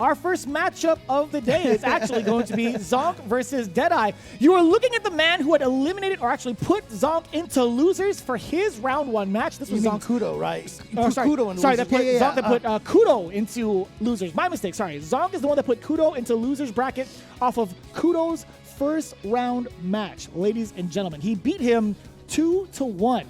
Our first matchup of the day is actually going to be Zonk versus Deadeye. You are looking at the man who had eliminated or actually put Zonk into losers for his round 1 match. This was Zonk Kudo, right? Sorry, that put Zonk that put Kudo into losers. My mistake. Sorry, Zonk is the one that put Kudo into losers bracket off of Kudo's first round match. Ladies and gentlemen, he beat him 2-1.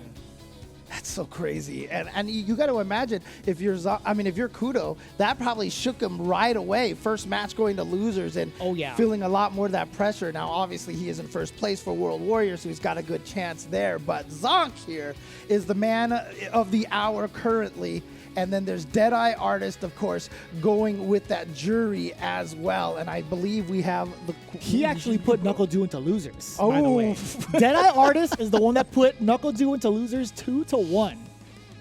That's so crazy, and you got to imagine if you're Kudo, that probably shook him right away. First match going to losers and feeling a lot more of that pressure. Now, obviously, he is in first place for World Warrior, so he's got a good chance there. But Zonk here is the man of the hour currently. And then there's Deadeye Artist, of course, going with that Juri as well. And I believe we have the... He actually put Knuckle Dew into losers, by the way. Deadeye Artist is the one that put Knuckle Dew into losers 2-1.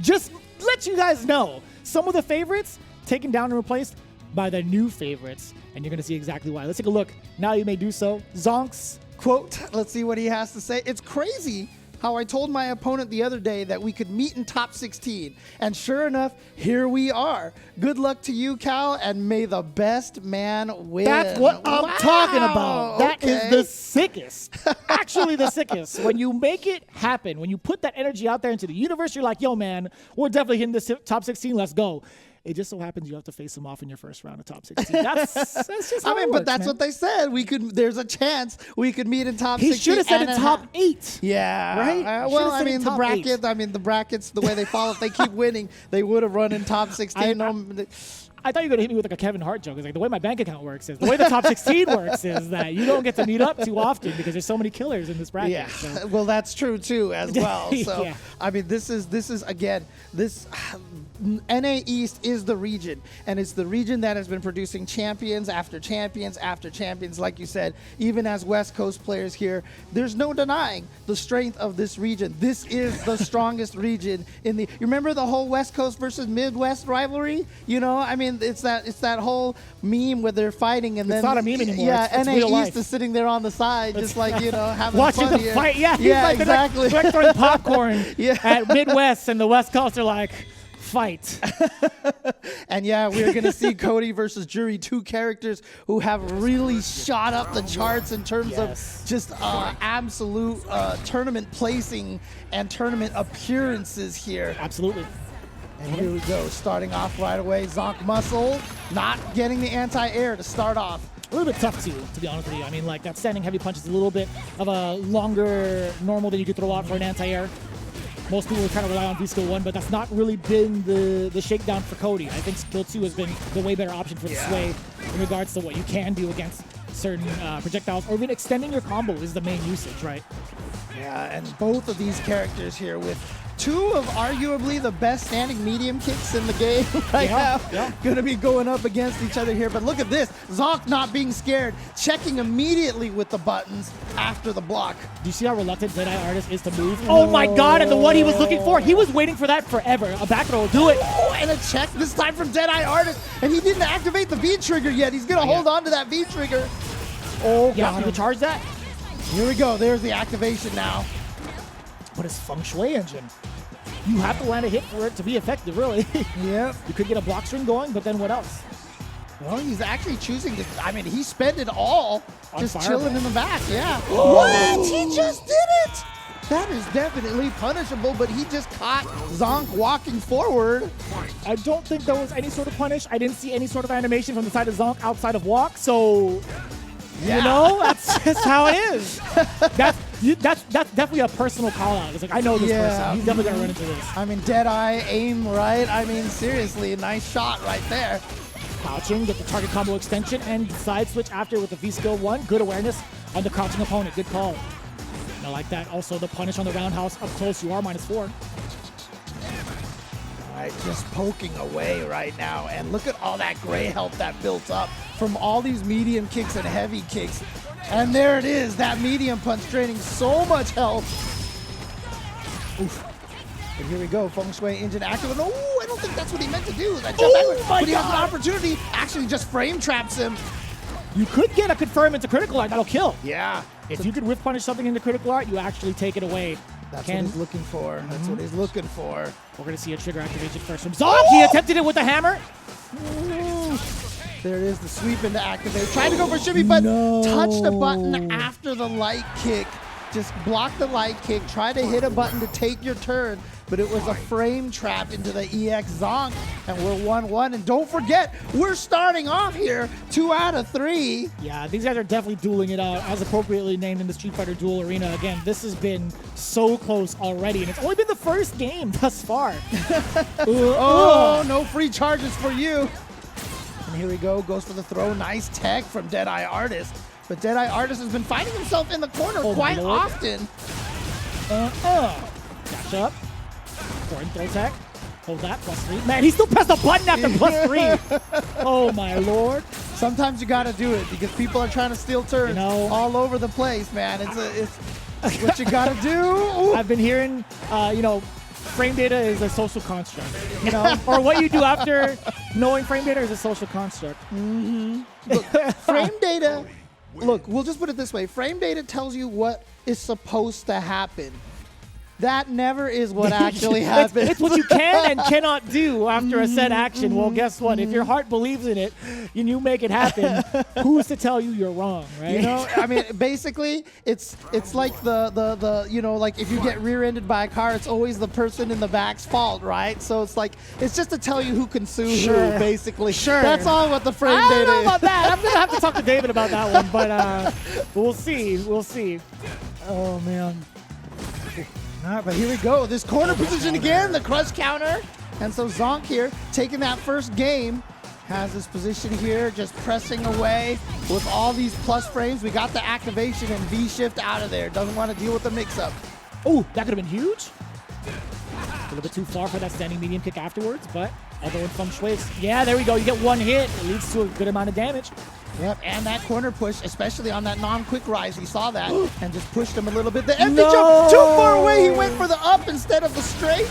Just let you guys know, some of the favorites taken down and replaced by the new favorites. And you're going to see exactly why. Let's take a look. Now you may do so. Zonk's quote. Let's see what he has to say. It's crazy how I told my opponent the other day that we could meet in top 16. And sure enough, here we are. Good luck to you, Cal, and may the best man win. That's what I'm talking about. That is the sickest. Actually the sickest. When you make it happen, when you put that energy out there into the universe, you're like, yo, man, we're definitely hitting the top 16. Let's go. It just so happens you have to face him off in your first round of top 16. That's just how it works, but that's what they said. We could. There's a chance we could meet in top 16. He should have said in top 8. Yeah. Right? Well, the bracket. The brackets, the way they fall, if they keep winning, they would have run in top 16. I thought you were going to hit me with like a Kevin Hart joke. It's like the way my bank account works is, the way the top 16 works is that you don't get to meet up too often because there's so many killers in this bracket. Yeah, so. Well, that's true too as well. So, yeah. I mean, this is again, NA East is the region, and it's the region that has been producing champions after champions after champions. Like you said, even as West Coast players here, there's no denying the strength of this region. This is the strongest region in the. You remember the whole West Coast versus Midwest rivalry? You know, I mean, it's that whole meme where they're fighting, and it's then not a meme anymore. Yeah, it's NA real East life. is sitting there on the side, just like having watching fun the here. fight. Yeah, like, exactly. They're like throwing popcorn at Midwest, and the West Coast are like, fight. And yeah, we're going to see Cody versus Juri, 2 characters who have really shot up the charts in terms of just absolute tournament placing and tournament appearances here. Absolutely. And here we go, starting off right away. Zonk Muscle not getting the anti-air to start off. A little bit tough to be honest with you. I mean, like that standing heavy punch is a little bit of a longer normal than you could throw out for an anti-air. Most people kind of rely on V-Skill 1, but that's not really been the shakedown for Cody. I think Skill 2 has been the way better option for the sway in regards to what you can do against certain projectiles, or even extending your combo is the main usage, right? Yeah, and both of these characters here with 2 of arguably the best standing medium kicks in the game right now. Yeah. Gonna be going up against each other here. But look at this. Zonk not being scared, checking immediately with the buttons after the block. Do you see how reluctant Deadeye Artist is to move? Oh my god, and the one he was looking for, he was waiting for that forever. A back throw will do it. Oh, and a check this time from Deadeye Artist, and he didn't activate the V-trigger yet. He's gonna hold on to that V-trigger. Oh, yeah, you can charge that. Here we go, there's the activation now. But it's Feng Shui engine. You have to land a hit for it to be effective, really. Yep. You could get a block string going, but then what else? Well, he's actually choosing to, I mean, he spent it all on just fireball. chilling in the back, yeah. What? He just did it! That is definitely punishable, but he just caught Zonk walking forward. I don't think there was any sort of punish. I didn't see any sort of animation from the side of Zonk outside of walk, so... You know, that's just how it is. That's definitely a personal call out. It's like, I know this person. He's definitely gonna run into this. I mean, Deadeye, aim right. I mean, seriously, nice shot right there. Crouching, get the target combo extension, and side switch after with the V-Skill 1. Good awareness on the crouching opponent. Good call. And I like that. Also, the punish on the roundhouse up close. You are -4. Right, just poking away right now, and look at all that gray health that built up from all these medium kicks and heavy kicks. And there it is, that medium punch draining so much health. Oof. And here we go, Feng Shui engine active. And oh, I don't think that's what he meant to do. That jump backwards. But he has an opportunity, actually just frame traps him. You could get a confirm into critical art, that'll kill. Yeah. If you could whiff punish something into critical art, you actually take it away. That's what he's looking for. That's what he's looking for. We're going to see a trigger activation first from Zonk. He attempted it with the hammer. There it is, the sweep into activate. Trying to go for shimmy, but touched the button after the light kick. Just block the light kick, try to hit a button to take your turn, but it was a frame trap into the EX Zonk, and we're 1-1. And don't forget, we're starting off here 2 out of 3. Yeah, these guys are definitely dueling it out, as appropriately named in the Street Fighter Duel Arena. Again, this has been so close already, and it's only been the first game thus far. Oh, no free charges for you. And here we go, goes for the throw. Nice tech from Deadeye Artist. But Deadeye Artist has been finding himself in the corner quite often. Dash up. Foreign throw tech. Hold that, +3. Man, he still pressed the button after +3. Oh, my lord. Sometimes you got to do it because people are trying to steal turns all over the place, man. It's what you got to do. Ooh. I've been hearing, frame data is a social construct, or what you do after knowing frame data is a social construct. Look, frame data, look, we'll just put it this way. Frame data tells you what is supposed to happen. That never is what actually happens. It's what you can and cannot do after a set action. Well, guess what? If your heart believes in it and you make it happen, who's to tell you you're wrong, right? I mean, basically, it's like like if you get rear-ended by a car, it's always the person in the back's fault, right? So it's just to tell you who can sue who, basically. Sure. That's all what the frame data is. I don't know about that. I'm going to have to talk to David about that one, but we'll see. We'll see. Oh, man. All right, but here we go. This corner position again, the crush counter. And so Zonk here, taking that first game, has this position here, just pressing away with all these plus frames. We got the activation and V-shift out of there. Doesn't want to deal with the mix-up. Oh, that could have been huge. A little bit too far for that standing medium kick afterwards, but although in feng shui, yeah, there we go. You get one hit. It leads to a good amount of damage. Yep, and that corner push, especially on that non-quick rise, he saw that and just pushed him a little bit. The empty jump, too far away. He went for the up instead of the straight.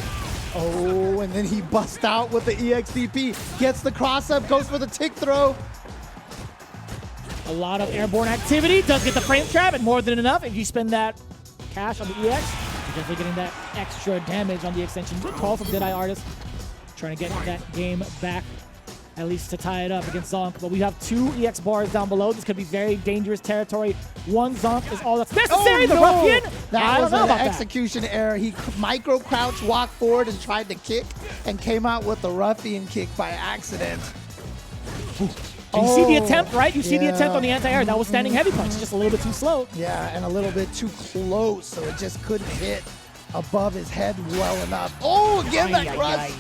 Oh, and then he busts out with the EXDP. Gets the cross up, goes for the tick throw. A lot of airborne activity. Does get the frame trap, and more than enough. If you spend that cash on the EX, you're definitely getting that extra damage on the extension. Good call from Deadeye Artist. Trying to get that game back, at least to tie it up against Zonk. But we have 2 EX bars down below. This could be very dangerous territory. One Zonk is all that's necessary. The ruffian. That was an execution error. He micro crouch, walked forward, and tried to kick, and came out with the ruffian kick by accident. You see the attempt, right? You see the attempt on the anti-air. That was standing heavy punch, just a little bit too slow. Yeah, and a little bit too close, so it just couldn't hit above his head well enough. Oh, again, that crush.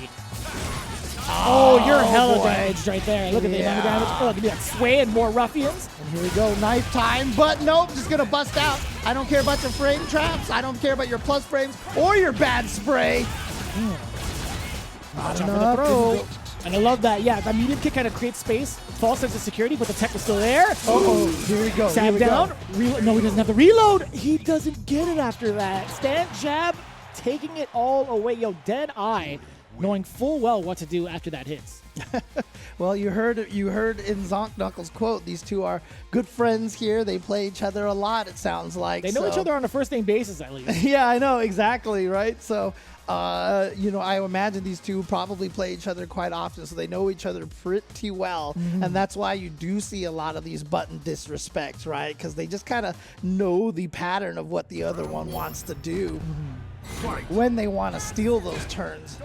Oh, you're hella damaged right there. Look at the amount of damage. Oh, give me that sway and more ruffians. And here we go, knife time, but nope, just gonna bust out. I don't care about your frame traps. I don't care about your plus frames or your bad spray. Not enough. And I love that. Yeah, that medium kick kind of creates space, false sense of security, but the tech was still there. Oh, here we go. Stab down. No, he doesn't have the reload. He doesn't get it after that. Stand jab, taking it all away. Yo, Deadeye, knowing full well what to do after that hits. Well, you heard in Zonk Knuckles' quote, these two are good friends here. They play each other a lot, it sounds like. They know each other on a first name basis, at least. Yeah, I know, exactly, right? So, I imagine these two probably play each other quite often, so they know each other pretty well. And that's why you do see a lot of these button disrespects, right? Because they just kind of know the pattern of what the other one wants to do when they want to steal those turns.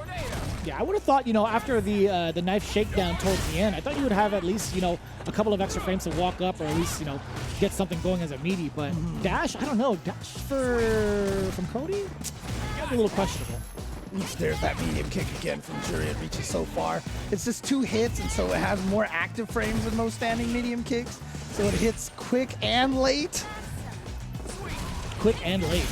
Yeah, I would have thought, after the knife shakedown towards the end, I thought you would have at least, a couple of extra frames to walk up or at least, get something going as a meaty. But dash, I don't know. Dash from Cody? Might be a little questionable. There's that medium kick again from Juri. It reaches so far. It's just 2 hits, and so it has more active frames than most standing medium kicks. So it hits quick and late. Quick and late.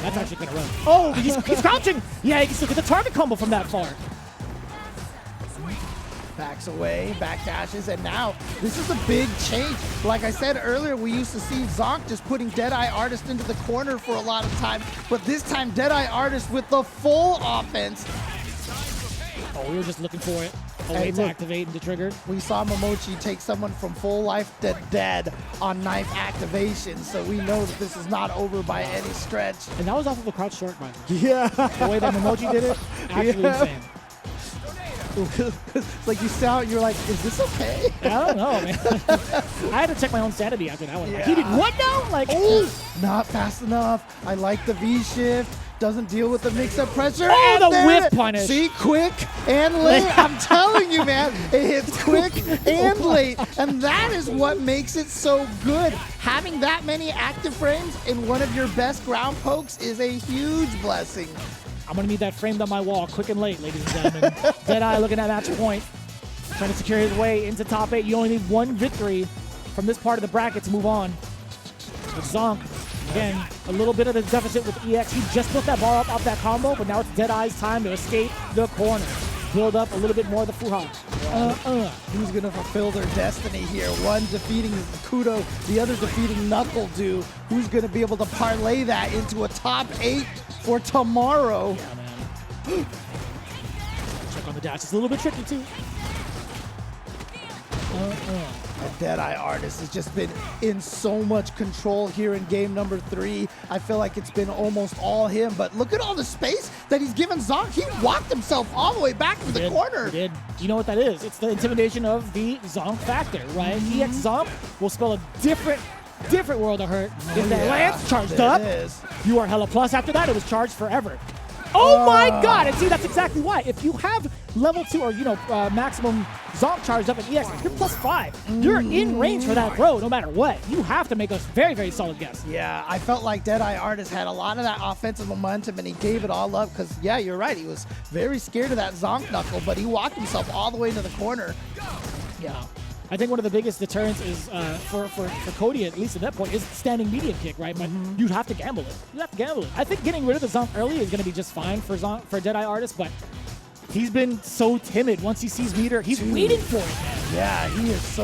That's actually going to run. Oh, he's crouching. Yeah, he can still get the target combo from that far. Backs away, back dashes, and now this is a big change. Like I said earlier, we used to see Zonk just putting Deadeye Artist into the corner for a lot of time, but this time Deadeye Artist with the full offense. Oh, we were just looking for it. A way to activate and to trigger. We saw Momochi take someone from full life to dead on knife activation, so we know that this is not over by any stretch. And that was off of a crouch short, by the way. Yeah. The way that Momochi did it, actually insane. It's like you sound, you're like, is this okay? I don't know, man. I had to check my own sanity after that one. Yeah. Like, he did what now? Like, not fast enough. I like the V shift. Doesn't deal with the mix-up pressure. Oh, and the whip punish. See, quick and late. I'm telling you, man, it hits quick and late. And that is what makes it so good. Having that many active frames in one of your best ground pokes is a huge blessing. I'm going to need that framed on my wall quick and late, ladies and gentlemen. Deadeye looking at match point. Trying to secure his way into top 8. You only need one victory from this part of the bracket to move on. But Zonk, again, a little bit of the deficit with EX. He just built that bar up off that combo, but now it's Deadeye's time to escape the corner. Build up a little bit more of the Fuha. Who's going to fulfill their destiny here? One defeating Kudo, the other defeating Knuckle Do. Who's going to be able to parlay that into a top 8 for tomorrow? Yeah, man. Check on the dash. It's a little bit tricky, too. Deadeye Artist has just been in so much control here in game number 3. I feel like it's been almost all him, but look at all the space that he's given Zonk. He walked himself all the way back to the corner. He did. You know what that is? It's the intimidation of the Zonk factor, right? EX Zonk will spell a different world of hurt. If that Lance charged up, you are hella plus. After that, it was charged forever. Oh my God! And see, that's exactly why. If you have level 2 or maximum Zonk charged up at EX, you're +5. You're in range for that throw, no matter what. You have to make a very, very solid guess. Yeah, I felt like Deadeye Artist had a lot of that offensive momentum, and he gave it all up because, yeah, you're right. He was very scared of that Zonk knuckle, but he walked himself all the way to the corner. Yeah. I think one of the biggest deterrents is for Cody, at least at that point, is standing medium kick, right? But you'd have to gamble it. You have to gamble it. I think getting rid of the Zonk early is going to be just fine for Deadeye Artist, but he's been so timid. Once he sees meter, he's waiting for it, man. Yeah, he is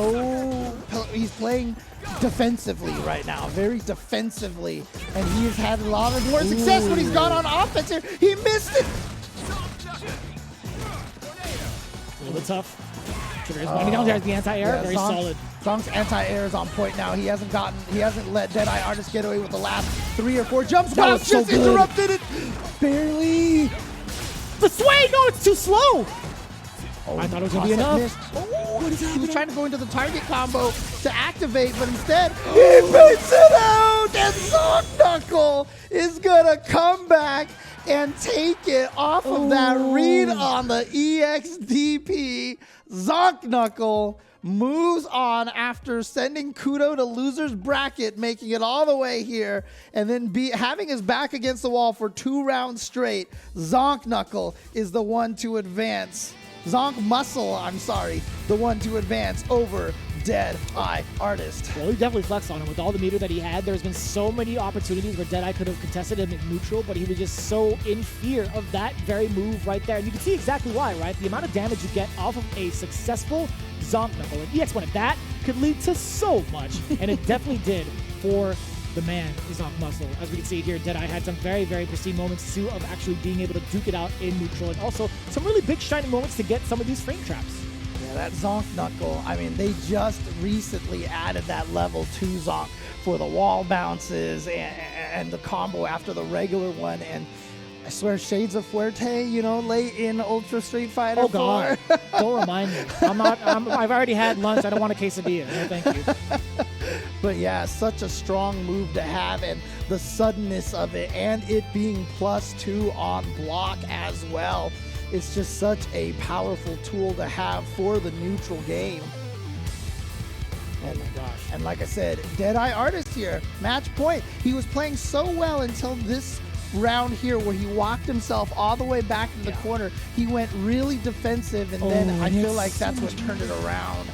he's playing defensively right now, very defensively, and he has had a lot of more success when he's gone on offense here. He missed it. A little bit tough. Is winding down there as the anti-air, very solid. Zonk's anti-air is on point now. He hasn't let Deadeye Artist get away with the last 3 or 4 jumps. That was just interrupted it. Barely. The sway! No, it's too slow. Oh, I thought it was going to be enough. What is happening? He was trying to go into the target combo to activate, but instead, he beats it out! And Zonk Knuckle is going to come back and take it off of that read on the EXDP. Zonk Knuckle moves on after sending Kudo to loser's bracket, making it all the way here, and then having his back against the wall for 2 rounds straight. Zonk Knuckle is the one to advance. Zonk Muscle, I'm sorry, the one to advance over Deadeye Artist. Well, he definitely flexed on him with all the meter that he had. There's been so many opportunities where Deadeye could have contested him in neutral, but he was just so in fear of that very move right there. And you can see exactly why, right? The amount of damage you get off of a successful Zonk Knuckle. And EX1 at that could lead to so much, and it definitely did for the man, Zonk Muscle. As we can see here, Deadeye had some very, very pristine moments too of actually being able to duke it out in neutral, and also some really big shining moments to get some of these frame traps. Yeah, that Zonk Knuckle, I mean, they just recently added that level 2 Zonk for the wall bounces and the combo after the regular one, and I swear, shades of Fuerte, late in Ultra Street Fighter 4. Oh, God. Don't remind me. I've already had lunch. I don't want a quesadilla. No, thank you. But yeah, such a strong move to have, and the suddenness of it, and it being +2 on block as well. It's just such a powerful tool to have for the neutral game. And, and like I said, Deadeye Artist here, match point. He was playing so well until this round here where he walked himself all the way back to the corner. He went really defensive, and then I feel like that's what turned it around.